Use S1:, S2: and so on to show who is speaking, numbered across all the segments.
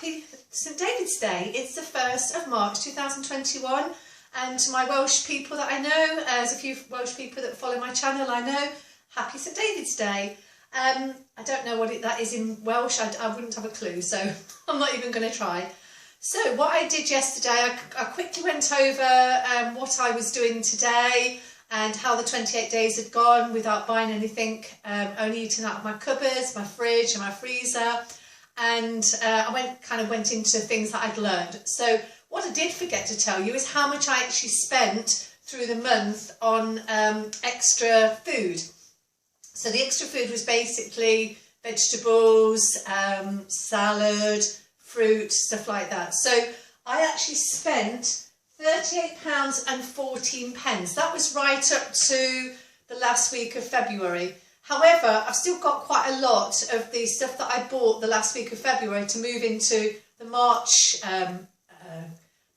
S1: happy St David's Day. It's the 1st of March 2021, and to my Welsh people that I know, there's a few Welsh people that follow my channel, I know, happy St David's Day. I don't know what that is in Welsh, I wouldn't have a clue, so I'm not even going to try. So what I did yesterday, I quickly went over what I was doing today and how the 28 days had gone without buying anything, only eating out of my cupboards, my fridge and my freezer. And I went into things that I'd learned. So what I did forget to tell you is how much I actually spent through the month on extra food. So the extra food was basically vegetables, salad, fruit, stuff like that. So I actually spent £38.14. That was right up to the last week of February. However, I've still got quite a lot of the stuff that I bought the last week of February to move into the March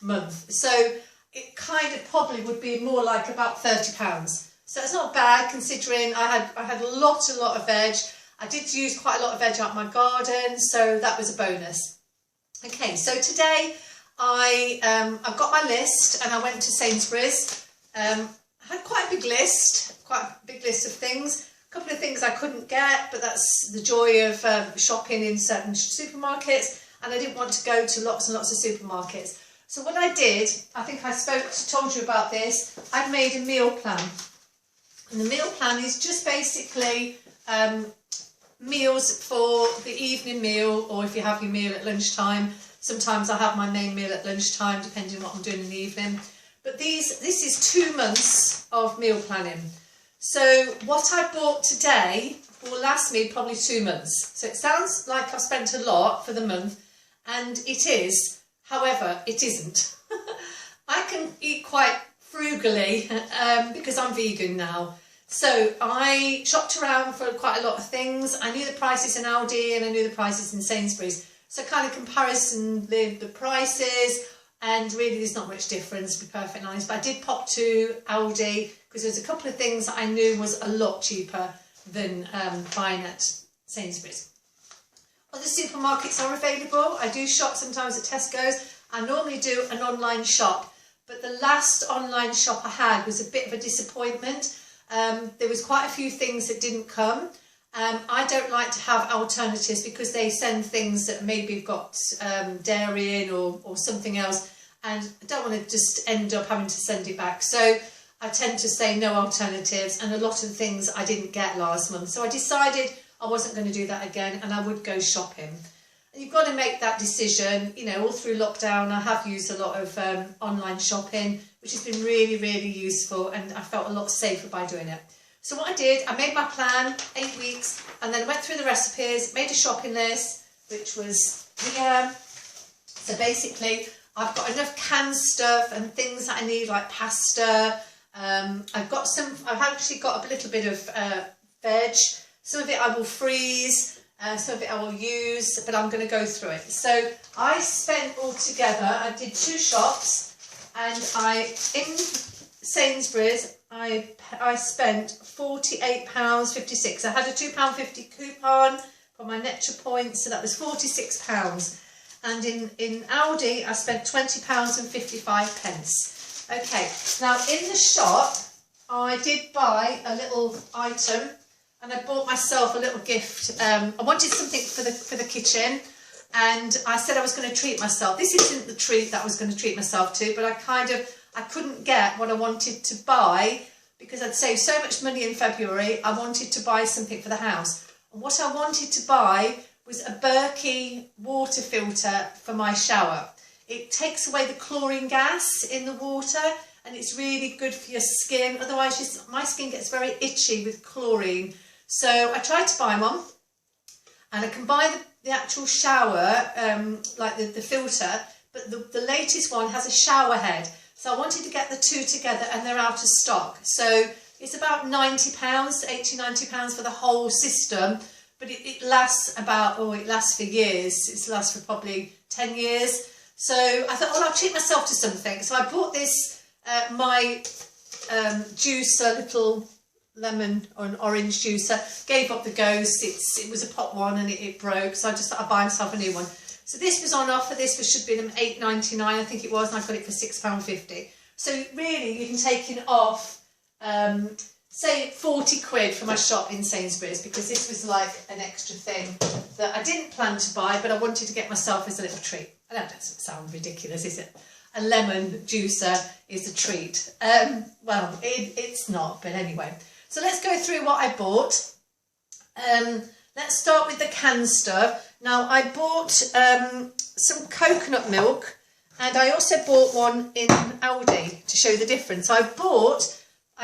S1: month. So it kind of probably would be more like about £30. So it's not bad considering I had a lot of veg. I did use quite a lot of veg out of my garden, so that was a bonus. Okay, so today I've got my list and I went to Sainsbury's. I had quite a big list of things. A couple of things I couldn't get, but that's the joy of shopping in certain supermarkets, and I didn't want to go to lots and lots of supermarkets. So what I did, I think I told you about this, I've made a meal plan. And the meal plan is just basically meals for the evening meal, or if you have your meal at lunchtime. Sometimes I have my main meal at lunchtime, depending on what I'm doing in the evening. But this is 2 months of meal planning. So what I bought today will last me probably 2 months. So it sounds like I've spent a lot for the month, and it is. However, it isn't. I can eat quite frugally because I'm vegan now. So I shopped around for quite a lot of things. I knew the prices in Aldi and I knew the prices in Sainsbury's. So kind of comparison the prices, and really there's not much difference, to be perfectly honest. But I did pop to Aldi because there's a couple of things that I knew was a lot cheaper than buying at Sainsbury's. Other supermarkets are available. I do shop sometimes at Tesco's. I normally do an online shop, but the last online shop I had was a bit of a disappointment. There was quite a few things that didn't come. I don't like to have alternatives because they send things that maybe have got dairy in or something else, and I don't want to just end up having to send it back. So I tend to say no alternatives, and a lot of things I didn't get last month. So I decided I wasn't going to do that again, and I would go shopping. And you've got to make that decision. You know, all through lockdown I have used a lot of online shopping, which has been really, really useful, and I felt a lot safer by doing it. So what I did, I made my plan, 8 weeks, and then I went through the recipes, made a shopping list, which was here. So basically, I've got enough canned stuff and things that I need, like pasta. I've actually got a little bit of veg. Some of it I will freeze, some of it I will use, but I'm going to go through it. So I spent altogether, I did 2 shops, and in Sainsbury's, I spent £48.56. I had a £2.50 coupon for my Nectar points, so that was £46. And in Aldi, I spent £20.55. Okay, now in the shop, I did buy a little item, and I bought myself a little gift. I wanted something for the kitchen, and I said I was going to treat myself. This isn't the treat that I was going to treat myself to, but I couldn't get what I wanted to buy because I'd saved so much money in February. I wanted to buy something for the house. And what I wanted to buy was a Berkey water filter for my shower. It takes away the chlorine gas in the water, and it's really good for your skin. Otherwise, my skin gets very itchy with chlorine. So I tried to buy one, and I can buy the actual shower, like the filter, but the latest one has a shower head. So I wanted to get the 2 together, and they're out of stock. So it's about £90, £80–90 for the whole system, but it lasts it lasts for years. It lasts for probably 10 years. So I thought, well, I'll treat myself to something. So I bought this, my juicer little lemon or an orange juicer. Gave up the ghost. It was a pot one and it broke, so I just thought I'd buy myself a new one. So this was on offer. This should be £8.99, I think it was, and I got it for £6.50. So really, you can take it off, say 40 quid for my shop in Sainsbury's, because this was like an extra thing that I didn't plan to buy, but I wanted to get myself as a little treat. I know that doesn't sound ridiculous, is it? A lemon juicer is a treat. Well, it's not, but anyway. So let's go through what I bought. Let's start with the canned stuff. Now, I bought some coconut milk, and I also bought one in Aldi to show the difference. I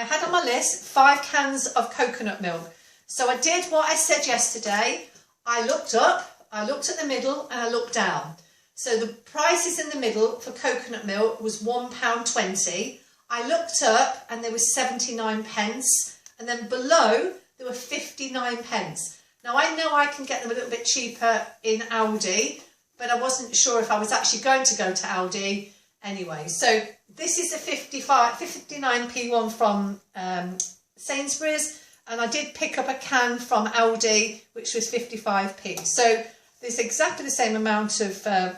S1: had on my list 5 cans of coconut milk. So I did what I said yesterday. I looked up, I looked at the middle, and I looked down. So the prices in the middle for coconut milk was £1.20. I looked up and there was 79 pence, and then below there were 59 pence. Now I know I can get them a little bit cheaper in Aldi, but I wasn't sure if I was actually going to go to Aldi anyway. So this is a 59p one from Sainsbury's, and I did pick up a can from Aldi which was 55p. So there's exactly the same amount of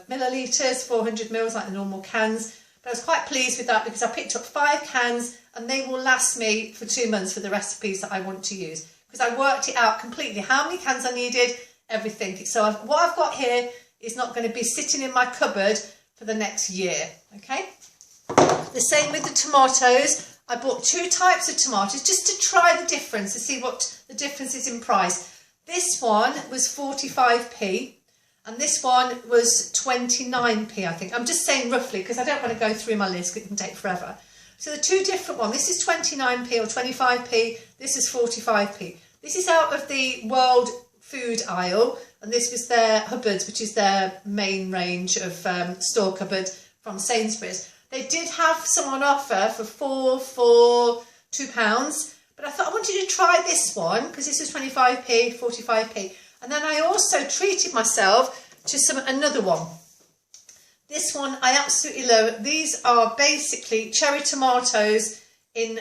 S1: millilitres, 400 mils like the normal cans. But I was quite pleased with that because I picked up 5 cans and they will last me for 2 months for the recipes that I want to use. Because I worked it out completely, how many cans I needed, everything. So what I've got here is not going to be sitting in my cupboard for the next year, okay? The same with the tomatoes. I bought 2 types of tomatoes just to try the difference, to see what the difference is in price. This one was 45p and this one was 29p, I think. I'm just saying roughly because I don't want to go through my list, it can take forever. So the 2 different ones, this is 29p or 25p, this is 45p. This is out of the World Food aisle, and this was their Hubbards, which is their main range of store cupboard from Sainsbury's. They did have some on offer for £2. But I thought I wanted to try this one because this was 25p, 45p. And then I also treated myself to another one. This one I absolutely love. These are basically cherry tomatoes in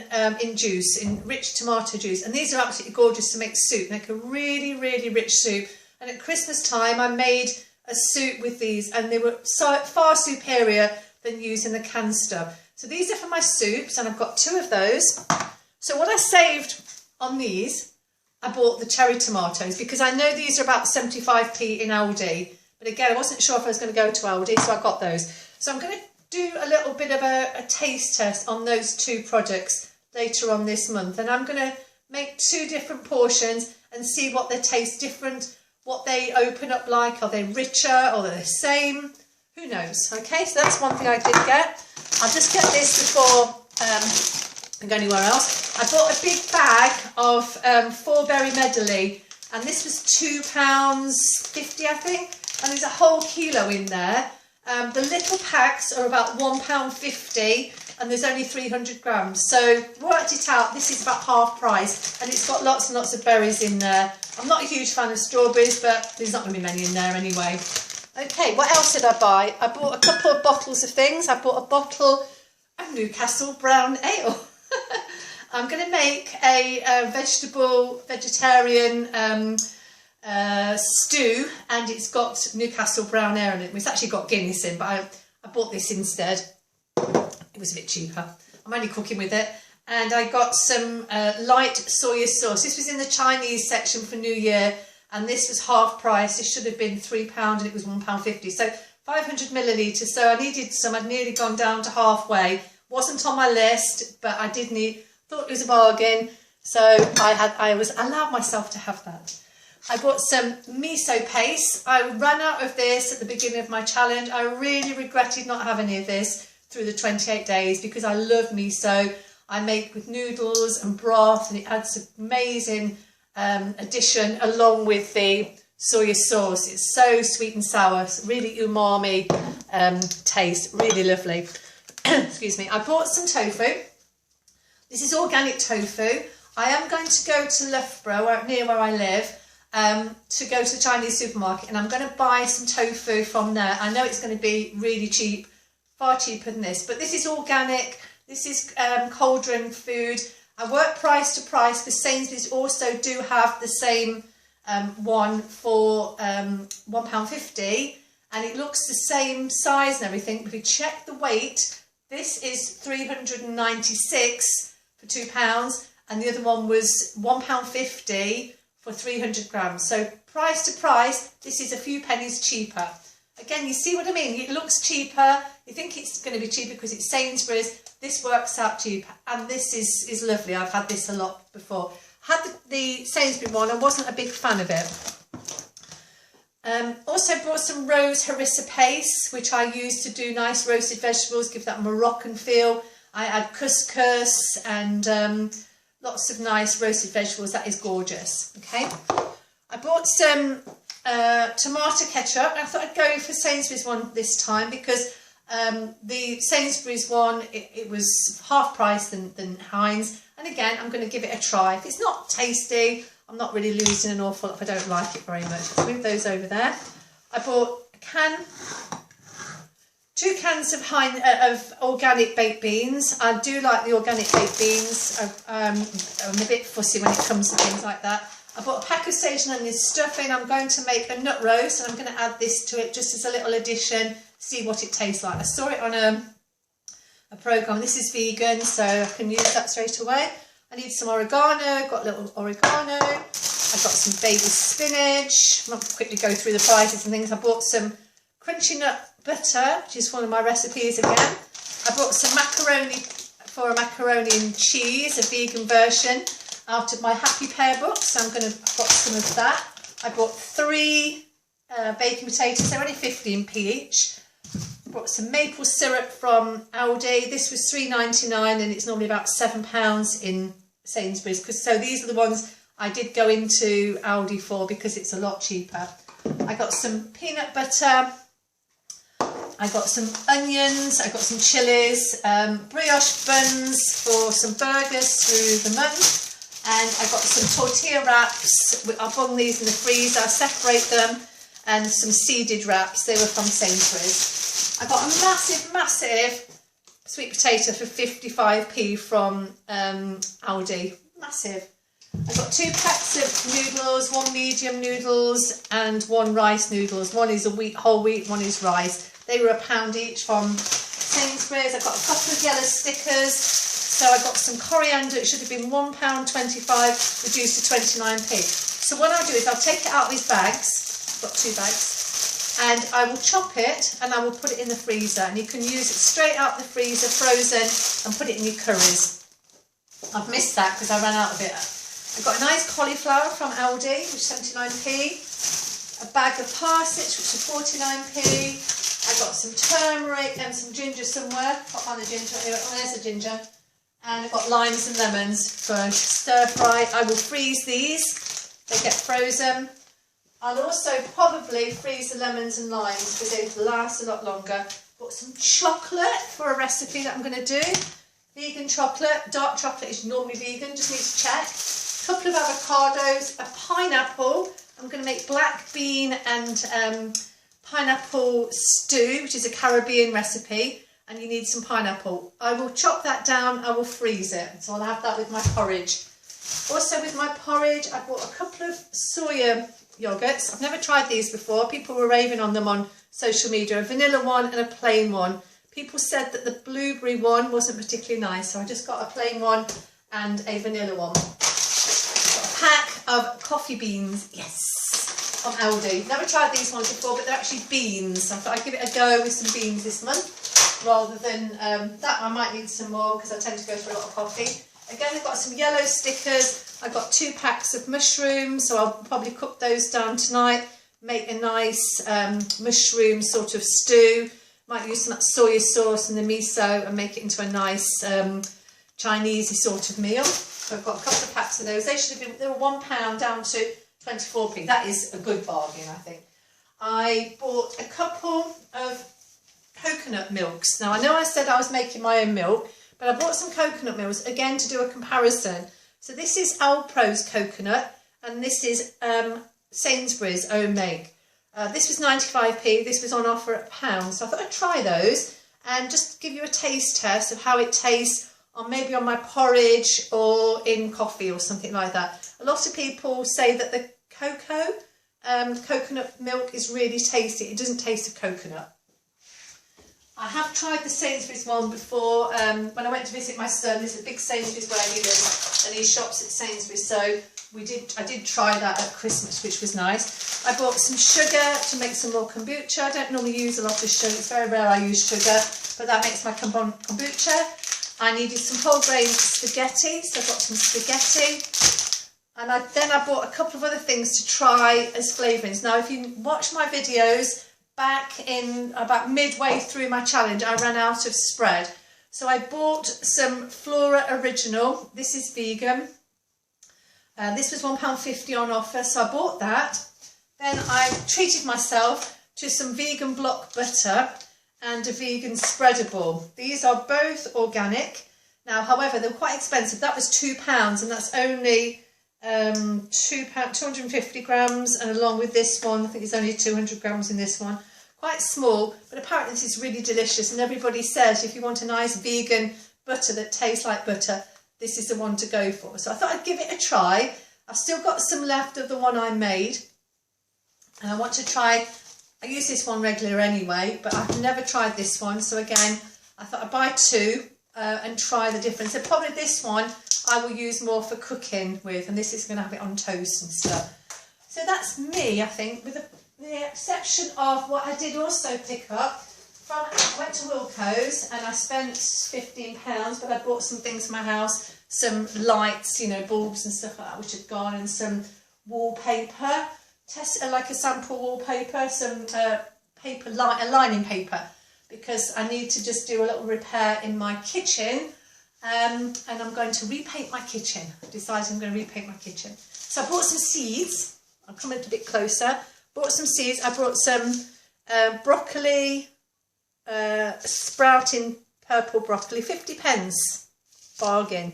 S1: juice, in rich tomato juice. And these are absolutely gorgeous to make soup. Make a really, really rich soup. And at Christmas time I made a soup with these, and they were far superior than using the canned stuff. So these are for my soups, and I've got 2 of those. So what I saved on these, I bought the cherry tomatoes because I know these are about 75p in Aldi. But again, I wasn't sure if I was going to go to Aldi, so I got those. So I'm going to do a little bit of a taste test on those 2 products later on this month. And I'm going to make 2 different portions and see what they taste different, what they open up like. Are they richer or they're the same? Who knows? Okay, so that's one thing I did get. I'll just get this before I go anywhere else. I bought a big bag of 4-berry medley, and this was £2.50, I think, and there's a whole kilo in there. The little packs are about £1.50, and there's only 300 grams. So worked it out, this is about half price, and it's got lots and lots of berries in there. I'm not a huge fan of strawberries, but there's not going to be many in there anyway. Okay, what else did I buy? I bought a couple of bottles of things. I bought a bottle of Newcastle Brown Ale. I'm going to make a vegetarian stew, and it's got Newcastle Brown Ale in it. It's actually got Guinness in, but I bought this instead. It was a bit cheaper. I'm only cooking with it. And I got some light soya sauce. This was in the Chinese section for New Year, and this was half price. It should have been £3 and it was £1.50. So 500 millilitres. So I needed some. I'd nearly gone down to halfway. Wasn't on my list, but I did need. Thought it was a bargain, so I allowed myself to have that. I bought some Miso Paste. I ran out of this at the beginning of my challenge. I really regretted not having any of this through the 28 days because I love miso. I make with noodles and broth, and it adds an amazing addition along with the soya sauce. It's so sweet and sour, really umami taste, really lovely. Excuse me. I bought some tofu. This is organic tofu. I am going to go to Loughborough, near where I live, to go to the Chinese supermarket, and I'm going to buy some tofu from there. I know it's going to be really cheap, far cheaper than this, but this is organic. This is cauldron food. I work price to price because Sainsbury's also do have the same one for £1.50, and it looks the same size and everything. But if you check the weight, this is 396 for £2, and the other one was £1.50 for 300 grams. So price to price, this is a few pennies cheaper. Again, you see what I mean? It looks cheaper. You think it's going to be cheaper because it's Sainsbury's. This works out cheaper, and this is lovely. I've had this a lot before. I had the Sainsbury one. I wasn't a big fan of it. Also brought some rose harissa paste, which I use to do nice roasted vegetables, give that Moroccan feel. I add couscous and lots of nice roasted vegetables. That is gorgeous. Okay, I bought some tomato ketchup. I thought I'd go for Sainsbury's one this time because the Sainsbury's one, it was half price than Heinz. And again, I'm going to give it a try. If it's not tasty, I'm not really losing an awful lot if I don't like it very much. Let's move those over there. I bought a 2 cans of organic baked beans. I do like the organic baked beans. I'm a bit fussy when it comes to things like that. I bought a pack of sage and onion stuffing. I'm going to make a nut roast, and I'm going to add this to it just as a little addition, see what it tastes like. I saw it on a programme. This is vegan, so I can use that straight away. I need some oregano, got a little oregano. I've got some baby spinach. I'll quickly go through the prices and things. I bought some crunchy nut butter, which is one of my recipes again. I bought some macaroni for a macaroni and cheese, a vegan version, out of my Happy Pear book, so I'm going to put some of that. I bought 3 baking potatoes, they're only 15p each. I bought some maple syrup from Aldi. This was £3.99 and it's normally about £7 in Sainsbury's. So these are the ones I did go into Aldi for because it's a lot cheaper. I got some peanut butter. I got some onions. I got some chillies. Brioche buns for some burgers through the month. And I got some tortilla wraps. I bung these in the freezer. I separate them. And some seeded wraps. They were from Sainsbury's. I got a massive sweet potato for 55p from Aldi. Massive. I got 2 packs of noodles, 1 medium noodles and 1 rice noodles. One is whole wheat, one is rice. They were £1 each from Sainsbury's. I got a couple of yellow stickers. So I got some coriander. It should have been £1.25, reduced to 29p. So what I'll do is I'll take it out of these bags. I've got 2 bags. And I will chop it and I will put it in the freezer, and you can use it straight out the freezer, frozen, and put it in your curries. I've missed that because I ran out of it. I've got a nice cauliflower from Aldi, which is 79p, a bag of parsnips, which is 49p. I've got some turmeric and some ginger somewhere. Pop on the ginger. Oh, there's the ginger. And I've got limes and lemons for stir fry. I will freeze these. They get frozen. I'll also probably freeze the lemons and limes because they last a lot longer. Got some chocolate for a recipe that I'm going to do. Vegan chocolate. Dark chocolate is normally vegan, just need to check. A couple of avocados, a pineapple. I'm going to make black bean and pineapple stew, which is a Caribbean recipe, and you need some pineapple. I will chop that down, I will freeze it, so I'll have that with my porridge. Also with my porridge, I bought a couple of Soya Yogurts. I've never tried these before. People were raving on them on social media. A vanilla one and a plain one. People said that the blueberry one wasn't particularly nice, so I just got a plain one and a vanilla one. Got a pack of coffee beans, yes, from Aldi. Never tried these ones before, but they're actually beans. I thought I'd give it a go with some beans this month, rather than that. I might need some more because I tend to go through a lot of coffee. Again, I've got some yellow stickers. I've got 2 packs of mushrooms, so I'll probably cook those down tonight, make a nice mushroom sort of stew. Might use some soya sauce and the miso and make it into a nice Chinese sort of meal. So I've got a couple of packs of those. They should have been, they were £1 down to 24p. That is a good bargain, I think. I bought a couple of coconut milks. Now, I know I said I was making my own milk, but I bought some coconut milks, again, to do a comparison. So this is Alpro's coconut, and this is Sainsbury's own make. This was 95p, this was on offer at £1, so I thought I'd try those and just give you a taste test of how it tastes on maybe on my porridge or in coffee or something like that. A lot of people say that the coconut milk is really tasty. It doesn't taste of coconut. I have tried the Sainsbury's one before. When I went to visit my son, there's a big Sainsbury's where he lives, and he shops at Sainsbury's. So I did try that at Christmas, which was nice. I bought some sugar to make some more kombucha. I don't normally use a lot of sugar. It's very rare I use sugar, but that makes my kombucha. I needed some whole grain spaghetti, so I got some spaghetti. And then I bought a couple of other things to try as flavourings. Now, if you watch my videos, back in about midway through my challenge, I ran out of spread. So I bought some Flora Original. This is vegan. This was £1.50 on offer, so I bought that. Then I treated myself to some vegan block butter and a vegan spreadable. These are both organic. Now, however, they're quite expensive. That was £2, and that's only £250 grams, and along with this one, I think it's only 200 grams in this one. Quite small, but apparently this is really delicious, and everybody says if you want a nice vegan butter that tastes like butter, this is the one to go for. So I thought I'd give it a try. I've still got some left of the one I made, and I want to try. I use this one regular anyway, but I've never tried this one, so again I thought I'd buy two and try the difference. So probably this one I will use more for cooking with, and this is going to have it on toast and stuff. So that's me, I think, with the exception of what I did also pick up from. I went to Wilko's and I spent £15, but I bought some things for my house, some lights, you know, bulbs and stuff like that, which had gone, and some wallpaper, like a sample wallpaper, some paper, a lining paper, because I need to just do a little repair in my kitchen. And I'm going to repaint my kitchen. I've decided I'm going to repaint my kitchen. So I bought some seeds. I'll come a bit closer. Bought some seeds. I brought some broccoli, sprouting purple broccoli, 50p, bargain.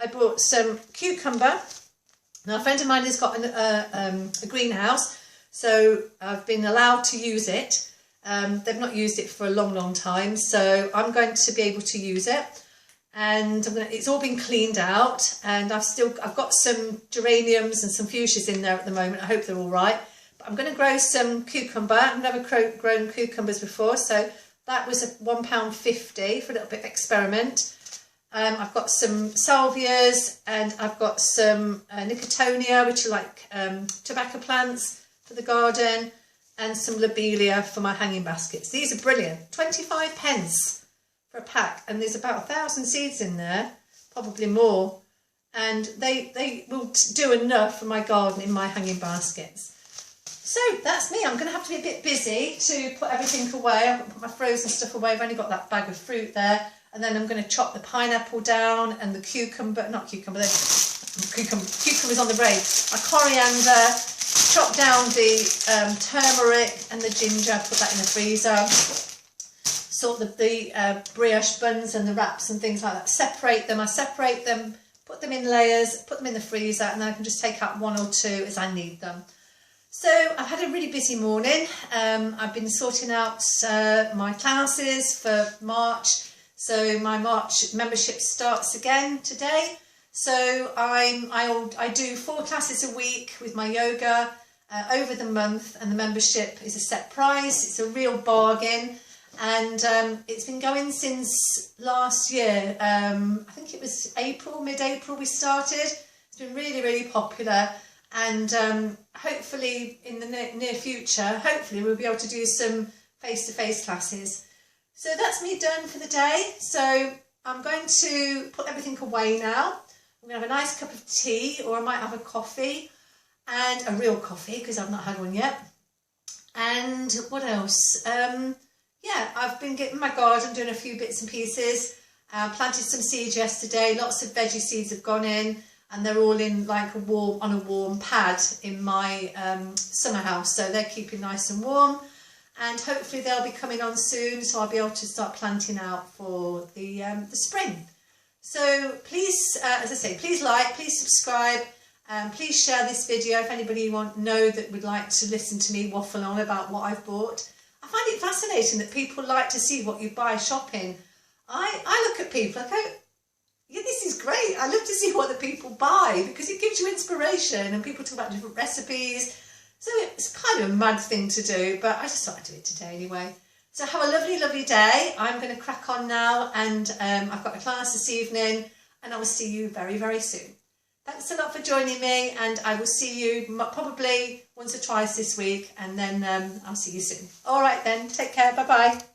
S1: I bought some cucumber. Now a friend of mine has got a greenhouse, so I've been allowed to use it. They've not used it for a long time, so I'm going to be able to use it. And it's all been cleaned out, and I've got some geraniums and some fuchsias in there at the moment. I hope they're all right. But I'm going to grow some cucumber. I've never grown cucumbers before, so that was £1.50 for a little bit of experiment. I've got some salvias, and I've got some nicotonia, which are like tobacco plants for the garden, and some lobelia for my hanging baskets. These are brilliant. 25p. For a pack, and there's about 1,000 seeds in there, probably more, and they will do enough for my garden in my hanging baskets. So that's me. I'm going to have to be a bit busy to put everything away. I'm going to put my frozen stuff away. I've only got that bag of fruit there, and then I'm going to chop the pineapple down and the cucumber, not cucumber, cucumber's on the braid, my coriander, chop down the turmeric and the ginger, put that in the freezer. Sort the brioche buns and the wraps and things like that. I separate them, put them in layers, put them in the freezer, and then I can just take out one or two as I need them. So I've had a really busy morning. I've been sorting out my classes for March. So my March membership starts again today. So I do 4 classes a week with my yoga over the month, and the membership is a set price. It's a real bargain. And it's been going since last year. I think it was mid-April we started. It's been really popular, and hopefully in the near future, we'll be able to do some face-to-face classes. So that's me done for the day. So I'm going to put everything away now. I'm going to have a nice cup of tea, or I might have a coffee, and a real coffee because I've not had one yet. And what else? Yeah, I've been getting my garden, doing a few bits and pieces. Planted some seeds yesterday. Lots of veggie seeds have gone in, and they're all in like on a warm pad in my summer house. So they're keeping nice and warm, and hopefully they'll be coming on soon. So I'll be able to start planting out for the spring. So please, as I say, please like, please subscribe, and please share this video if anybody you know that would like to listen to me waffle on about what I've bought. I find it fascinating that people like to see what you buy shopping. I look at people, I go, yeah, this is great. I love to see what the people buy because it gives you inspiration and people talk about different recipes. So it's kind of a mad thing to do, but I just thought I'd do it today anyway. So have a lovely, lovely day. I'm going to crack on now, and I've got a class this evening, and I will see you very, very soon. Thanks a lot for joining me, and I will see you probably once or twice this week, and then I'll see you soon. All right then, take care. Bye-bye.